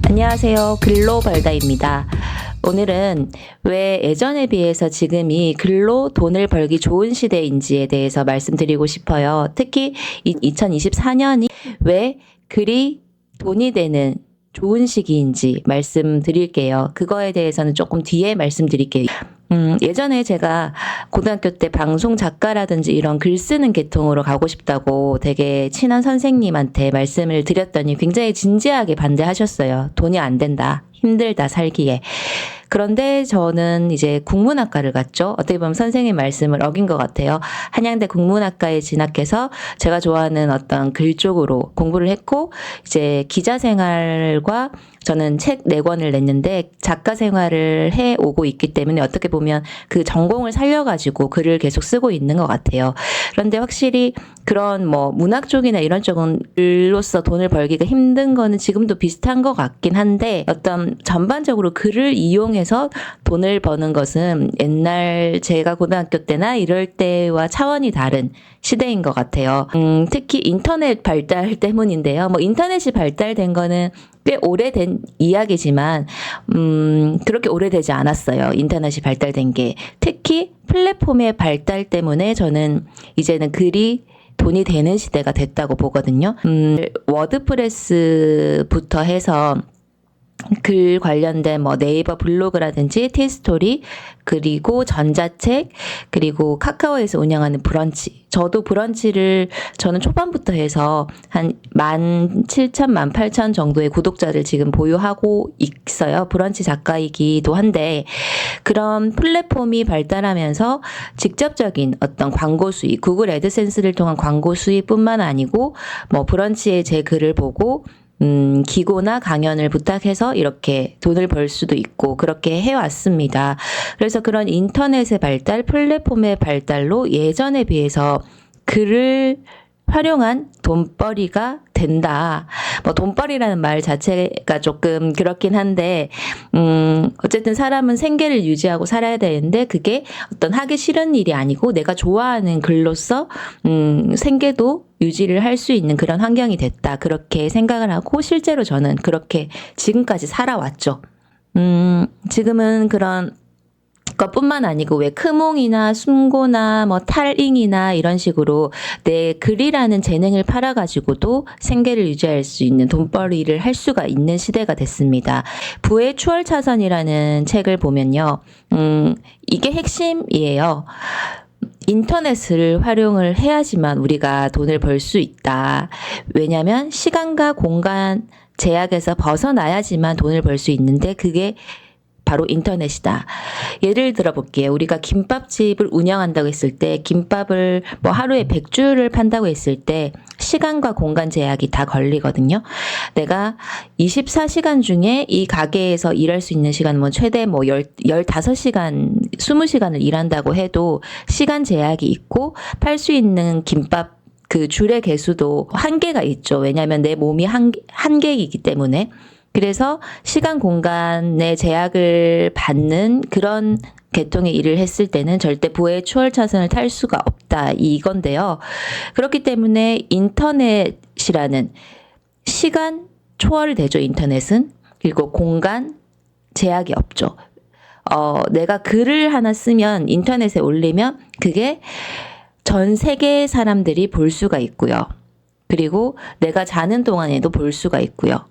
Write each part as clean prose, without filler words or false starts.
안녕하세요. 글로벌다입니다. 오늘은 왜 예전에 비해서 지금이 글로 돈을 벌기 좋은 시대인지에 대해서 말씀드리고 싶어요. 특히 2024년이 왜 그리 돈이 되는 좋은 시기인지 말씀드릴게요. 그거에 대해서는 조금 뒤에 말씀드릴게요. 예전에 제가 고등학교 때 방송 작가라든지 이런 글 쓰는 계통으로 가고 싶다고 되게 친한 선생님한테 말씀을 드렸더니 굉장히 진지하게 반대하셨어요. 돈이 안 된다. 힘들다, 살기에. 그런데 저는 이제 국문학과를 갔죠. 어떻게 보면 선생님 말씀을 어긴 것 같아요. 한양대 국문학과에 진학해서 제가 좋아하는 어떤 글 쪽으로 공부를 했고, 이제 기자 생활과 저는 책 4권을 냈는데 작가 생활을 해 오고 있기 때문에 어떻게 보면 그 전공을 살려가지고 글을 계속 쓰고 있는 것 같아요. 그런데 확실히 그런 뭐 문학 쪽이나 이런 쪽은 글로써 돈을 벌기가 힘든 거는 지금도 비슷한 것 같긴 한데 어떤 전반적으로 글을 이용해서 돈을 버는 것은 옛날 제가 고등학교 때나 이럴 때와 차원이 다른 시대인 것 같아요. 특히 인터넷 발달 때문인데요. 뭐 인터넷이 발달된 거는 꽤 오래된 이야기지만 그렇게 오래되지 않았어요. 인터넷이 발달된 게. 특히 플랫폼의 발달 때문에 저는 이제는 글이 돈이 되는 시대가 됐다고 보거든요. 워드프레스부터 해서 글 관련된 뭐 네이버 블로그라든지 티스토리 그리고 전자책 그리고 카카오에서 운영하는 브런치. 저도 브런치를 저는 초반부터 해서 한 17,000, 18,000 정도의 구독자를 지금 보유하고 있어요. 브런치 작가이기도 한데 그런 플랫폼이 발달하면서 직접적인 어떤 광고 수익, 구글 애드센스를 통한 광고 수익뿐만 아니고 뭐 브런치에 제 글을 보고 기고나 강연을 부탁해서 이렇게 돈을 벌 수도 있고 그렇게 해왔습니다. 그래서 그런 인터넷의 발달, 플랫폼의 발달로 예전에 비해서 글을 활용한 돈벌이가 된다. 뭐 돈벌이라는 말 자체가 조금 그렇긴 한데 어쨌든 사람은 생계를 유지하고 살아야 되는데 그게 어떤 하기 싫은 일이 아니고 내가 좋아하는 글로서 생계도 유지를 할 수 있는 그런 환경이 됐다. 그렇게 생각을 하고 실제로 저는 그렇게 지금까지 살아왔죠. 지금은 그런 것뿐만 아니고 왜 크몽이나 숨고나 뭐 탈잉이나 이런 식으로 내 글이라는 재능을 팔아가지고도 생계를 유지할 수 있는 돈벌이를 할 수가 있는 시대가 됐습니다. 부의 추월차선이라는 책을 보면요. 이게 핵심이에요. 인터넷을 활용을 해야지만 우리가 돈을 벌 수 있다. 왜냐하면 시간과 공간 제약에서 벗어나야지만 돈을 벌 수 있는데 그게 바로 인터넷이다. 예를 들어 볼게요. 우리가 김밥집을 운영한다고 했을 때 김밥을 뭐 하루에 100줄을 판다고 했을 때 시간과 공간 제약이 다 걸리거든요. 내가 24시간 중에 이 가게에서 일할 수 있는 시간은 뭐 최대 뭐 15시간, 20시간을 일한다고 해도 시간 제약이 있고 팔 수 있는 김밥 그 줄의 개수도 한계가 있죠. 왜냐하면 내 몸이 한계이기 때문에. 그래서 시간 공간의 제약을 받는 그런 계통의 일을 했을 때는 절대 부의 추월차선을 탈 수가 없다 이건데요. 그렇기 때문에 인터넷이라는 시간 초월되죠. 인터넷은. 그리고 공간 제약이 없죠. 내가 글을 하나 쓰면 인터넷에 올리면 그게 전 세계 사람들이 볼 수가 있고요. 그리고 내가 자는 동안에도 볼 수가 있고요.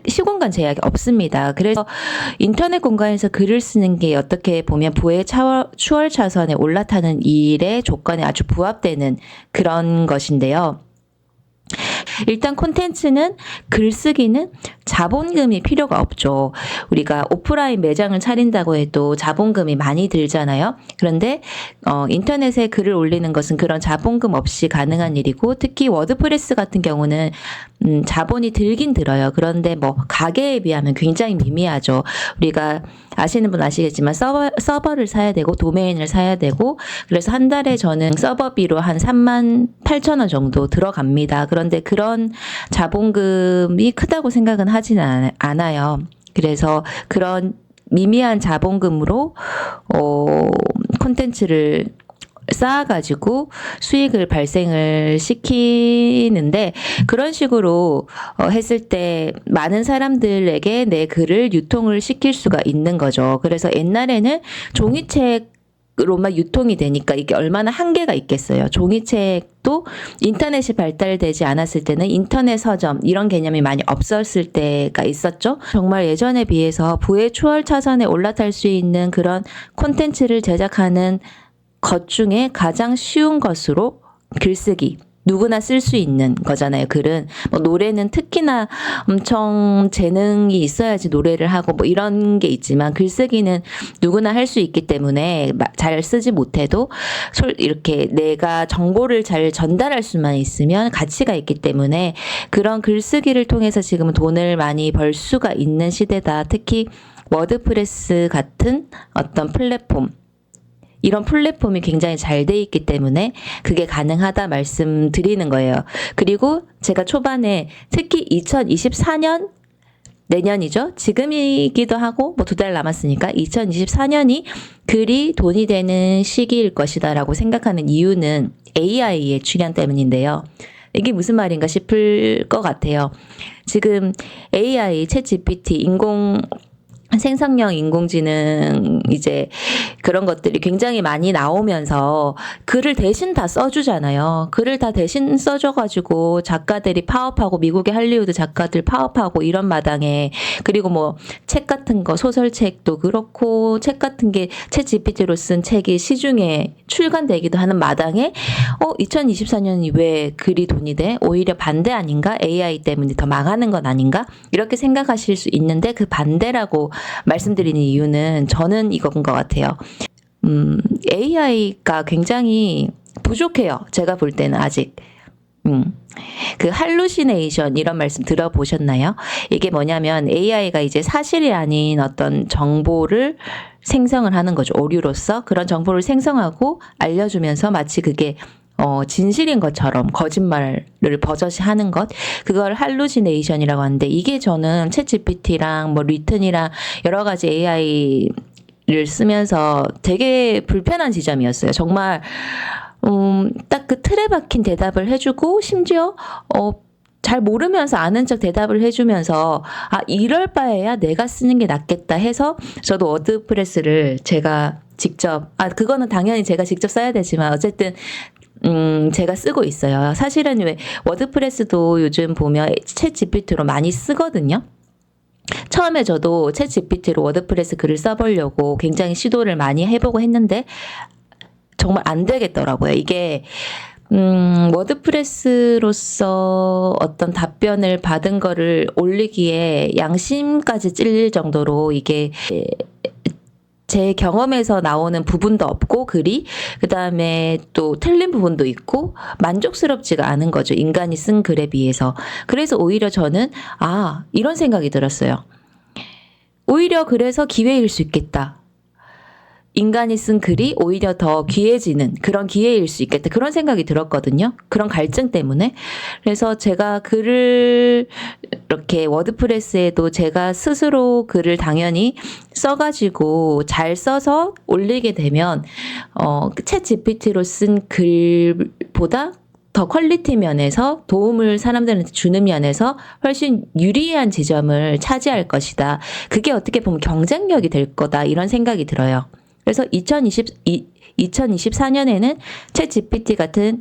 시공간 제약이 없습니다. 그래서 인터넷 공간에서 글을 쓰는 게 어떻게 보면 부의 추월 차선에 올라타는 일의 조건에 아주 부합되는 그런 것인데요. 일단 콘텐츠는 글쓰기는 자본금이 필요가 없죠. 우리가 오프라인 매장을 차린다고 해도 자본금이 많이 들잖아요. 그런데 인터넷에 글을 올리는 것은 그런 자본금 없이 가능한 일이고 특히 워드프레스 같은 경우는 자본이 들긴 들어요. 그런데 뭐 가게에 비하면 굉장히 미미하죠. 우리가 아시는 분 아시겠지만 서버를 사야 되고 도메인을 사야 되고 그래서 한 달에 저는 서버비로 한 38,000원 정도 들어갑니다. 그런데 그런 자본금이 크다고 생각은 하지는 않아요. 그래서 그런 미미한 자본금으로 콘텐츠를 쌓아가지고 수익을 발생을 시키는데 그런 식으로 했을 때 많은 사람들에게 내 글을 유통을 시킬 수가 있는 거죠. 그래서 옛날에는 종이책으로만 유통이 되니까 이게 얼마나 한계가 있겠어요. 종이책도 인터넷이 발달되지 않았을 때는 인터넷 서점 이런 개념이 많이 없었을 때가 있었죠. 정말 예전에 비해서 부의 추월차선에 올라탈 수 있는 그런 콘텐츠를 제작하는 것 중에 가장 쉬운 것으로 글쓰기. 누구나 쓸 수 있는 거잖아요. 글은 뭐 노래는 특히나 엄청 재능이 있어야지 노래를 하고 뭐 이런 게 있지만 글쓰기는 누구나 할 수 있기 때문에 잘 쓰지 못해도 이렇게 내가 정보를 잘 전달할 수만 있으면 가치가 있기 때문에 그런 글쓰기를 통해서 지금은 돈을 많이 벌 수가 있는 시대다. 특히 워드프레스 같은 어떤 플랫폼 이런 플랫폼이 굉장히 잘 돼 있기 때문에 그게 가능하다 말씀드리는 거예요. 그리고 제가 초반에 특히 2024년 내년이죠. 지금이기도 하고 뭐 2달 남았으니까 2024년이 글이 돈이 되는 시기일 것이다라고 생각하는 이유는 AI의 출현 때문인데요. 이게 무슨 말인가 싶을 것 같아요. 지금 AI, 챗GPT, 생성형 인공지능 이제 그런 것들이 굉장히 많이 나오면서 글을 대신 다 써주잖아요. 글을 다 대신 써줘가지고 작가들이 파업하고 미국의 할리우드 작가들 파업하고 이런 마당에 그리고 뭐 책 같은 거 소설책도 그렇고 책 같은 게 챗 GPT로 쓴 책이 시중에 출간되기도 하는 마당에 2024년이 왜 글이 돈이 돼? 오히려 반대 아닌가? AI 때문에 더 망하는 건 아닌가? 이렇게 생각하실 수 있는데 그 반대라고 말씀드리는 이유는 저는 이건 것 같아요. AI가 굉장히 부족해요. 제가 볼 때는 아직. 그 할루시네이션 이런 말씀 들어보셨나요? 이게 뭐냐면 AI가 이제 사실이 아닌 어떤 정보를 생성을 하는 거죠. 오류로서 그런 정보를 생성하고 알려주면서 마치 그게 진실인 것처럼 거짓말을 버젓이 하는 것 그걸 할루시네이션이라고 하는데 이게 저는 챗GPT랑 뭐 리튼이랑 여러 가지 AI를 쓰면서 되게 불편한 지점이었어요. 정말 딱 그 틀에 박힌 대답을 해주고 심지어 잘 모르면서 아는 척 대답을 해주면서 이럴 바에야 내가 쓰는 게 낫겠다 해서 저도 워드프레스를 제가 직접 그거는 당연히 제가 직접 써야 되지만 어쨌든 제가 쓰고 있어요. 사실은 왜 워드프레스도 요즘 보면 챗 GPT로 많이 쓰거든요. 처음에 저도 챗 GPT로 워드프레스 글을 써보려고 굉장히 시도를 많이 해보고 했는데 정말 안 되겠더라고요. 이게 워드프레스로서 어떤 답변을 받은 거를 올리기에 양심까지 찔릴 정도로 이게 제 경험에서 나오는 부분도 없고 글이 그다음에 또 틀린 부분도 있고 만족스럽지가 않은 거죠. 인간이 쓴 글에 비해서. 그래서 오히려 저는 이런 생각이 들었어요. 오히려 그래서 기회일 수 있겠다. 인간이 쓴 글이 오히려 더 귀해지는 그런 기회일 수 있겠다. 그런 생각이 들었거든요. 그런 갈증 때문에. 그래서 제가 글을 이렇게 워드프레스에도 제가 스스로 글을 당연히 써가지고 잘 써서 올리게 되면 챗 GPT로 쓴 글보다 더 퀄리티 면에서 도움을 사람들한테 주는 면에서 훨씬 유리한 지점을 차지할 것이다. 그게 어떻게 보면 경쟁력이 될 거다. 이런 생각이 들어요. 그래서 2024년에는 챗 GPT 같은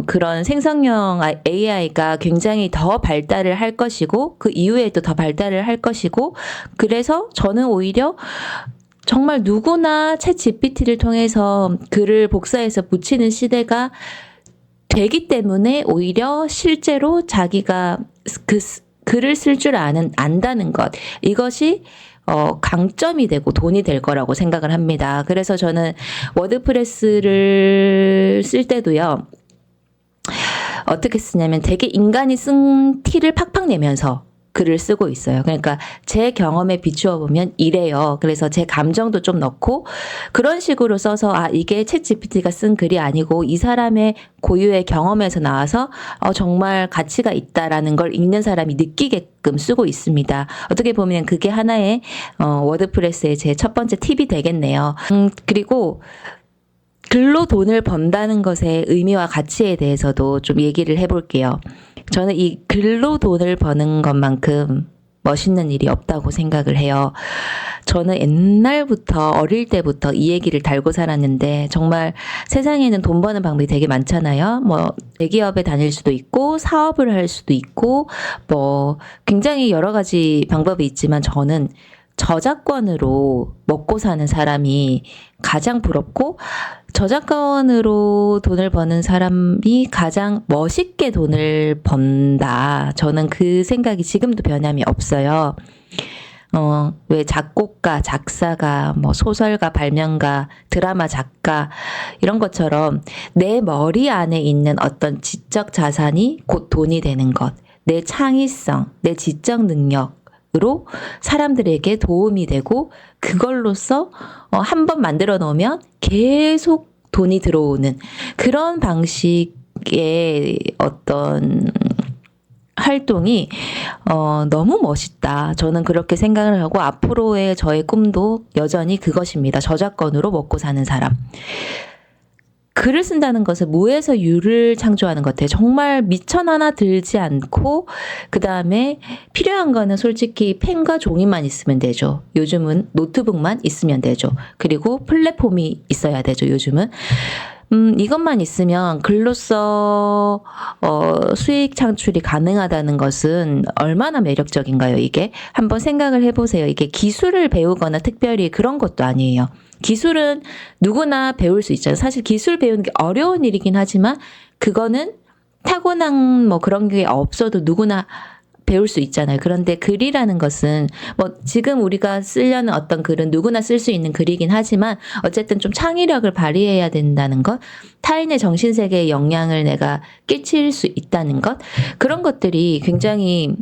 그런 생성형 AI가 굉장히 더 발달을 할 것이고 그 이후에도 더 발달을 할 것이고 그래서 저는 오히려 정말 누구나 챗 GPT를 통해서 글을 복사해서 붙이는 시대가 되기 때문에 오히려 실제로 자기가 그 글을 쓸 줄 안다는 것 이것이 강점이 되고 돈이 될 거라고 생각을 합니다. 그래서 저는 워드프레스를 쓸 때도요. 어떻게 쓰냐면 되게 인간이 쓴 티를 팍팍 내면서 글을 쓰고 있어요. 그러니까 제 경험에 비추어 보면 이래요. 그래서 제 감정도 좀 넣고 그런 식으로 써서 이게 챗 GPT가 쓴 글이 아니고 이 사람의 고유의 경험에서 나와서 정말 가치가 있다라는 걸 읽는 사람이 느끼게끔 쓰고 있습니다. 어떻게 보면 그게 하나의 워드프레스의 제 첫 번째 팁이 되겠네요. 그리고 글로 돈을 번다는 것의 의미와 가치에 대해서도 좀 얘기를 해볼게요. 저는 이 글로 돈을 버는 것만큼 멋있는 일이 없다고 생각을 해요. 저는 옛날부터 어릴 때부터 이 얘기를 달고 살았는데 정말 세상에는 돈 버는 방법이 되게 많잖아요. 뭐 대기업에 다닐 수도 있고 사업을 할 수도 있고 뭐 굉장히 여러 가지 방법이 있지만 저는 저작권으로 먹고 사는 사람이 가장 부럽고 저작권으로 돈을 버는 사람이 가장 멋있게 돈을 번다. 저는 그 생각이 지금도 변함이 없어요. 왜 작곡가, 작사가, 뭐 소설가, 발명가, 드라마 작가 이런 것처럼 내 머리 안에 있는 어떤 지적 자산이 곧 돈이 되는 것, 내 창의성, 내 지적 능력으로 사람들에게 도움이 되고 그걸로써 한 번 만들어 놓으면 계속 돈이 들어오는 그런 방식의 어떤 활동이 너무 멋있다. 저는 그렇게 생각을 하고 앞으로의 저의 꿈도 여전히 그것입니다. 저작권으로 먹고 사는 사람. 글을 쓴다는 것은 무에서 유를 창조하는 것 같아요. 정말 미천 하나 들지 않고 그 다음에 필요한 거는 솔직히 펜과 종이만 있으면 되죠. 요즘은 노트북만 있으면 되죠. 그리고 플랫폼이 있어야 되죠. 요즘은. 이것만 있으면 글로써 수익 창출이 가능하다는 것은 얼마나 매력적인가요, 이게? 한번 생각을 해보세요. 이게 기술을 배우거나 특별히 그런 것도 아니에요. 기술은 누구나 배울 수 있잖아요. 사실 기술 배우는 게 어려운 일이긴 하지만 그거는 타고난 뭐 그런 게 없어도 누구나 배울 수 있잖아요. 그런데 글이라는 것은 뭐 지금 우리가 쓰려는 어떤 글은 누구나 쓸 수 있는 글이긴 하지만 어쨌든 좀 창의력을 발휘해야 된다는 것, 타인의 정신세계에 영향을 내가 끼칠 수 있다는 것, 그런 것들이 굉장히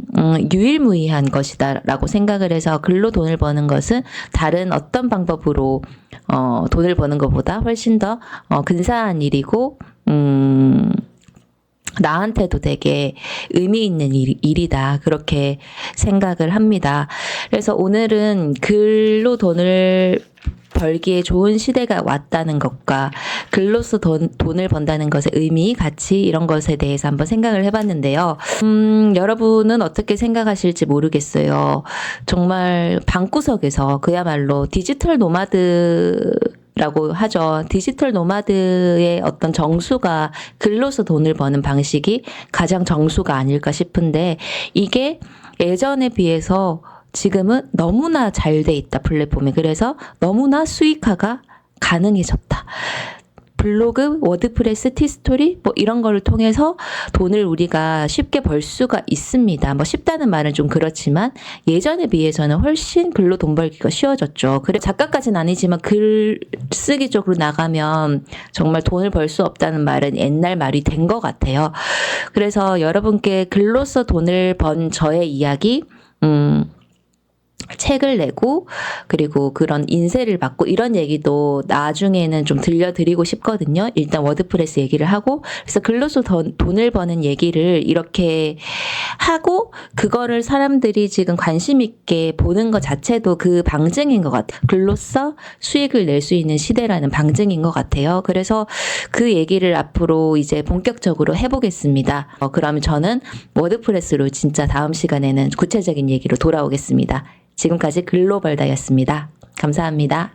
유일무이한 것이다라고 생각을 해서 글로 돈을 버는 것은 다른 어떤 방법으로 돈을 버는 것보다 훨씬 더 근사한 일이고 나한테도 되게 의미 있는 일이다. 그렇게 생각을 합니다. 그래서 오늘은 글로 돈을 벌기에 좋은 시대가 왔다는 것과 글로서 돈을 번다는 것의 의미, 가치 이런 것에 대해서 한번 생각을 해봤는데요. 여러분은 어떻게 생각하실지 모르겠어요. 정말 방구석에서 그야말로 디지털 노마드 라고 하죠. 디지털 노마드의 어떤 정수가 글로서 돈을 버는 방식이 가장 정수가 아닐까 싶은데 이게 예전에 비해서 지금은 너무나 잘 돼 있다, 플랫폼이. 그래서 너무나 수익화가 가능해졌다. 블로그, 워드프레스, 티스토리 뭐 이런 거를 통해서 돈을 우리가 쉽게 벌 수가 있습니다. 뭐 쉽다는 말은 좀 그렇지만 예전에 비해서는 훨씬 글로 돈 벌기가 쉬워졌죠. 그래 작가까지는 아니지만 글 쓰기 쪽으로 나가면 정말 돈을 벌 수 없다는 말은 옛날 말이 된 것 같아요. 그래서 여러분께 글로써 돈을 번 저의 이야기 책을 내고 그리고 그런 인쇄를 받고 이런 얘기도 나중에는 좀 들려드리고 싶거든요. 일단 워드프레스 얘기를 하고 그래서 글로써 돈을 버는 얘기를 이렇게 하고 그거를 사람들이 지금 관심 있게 보는 것 자체도 그 방증인 것 같아요. 글로써 수익을 낼 수 있는 시대라는 방증인 것 같아요. 그래서 그 얘기를 앞으로 이제 본격적으로 해보겠습니다. 그러면 저는 워드프레스로 진짜 다음 시간에는 구체적인 얘기로 돌아오겠습니다. 지금까지 글로벌다였습니다. 감사합니다.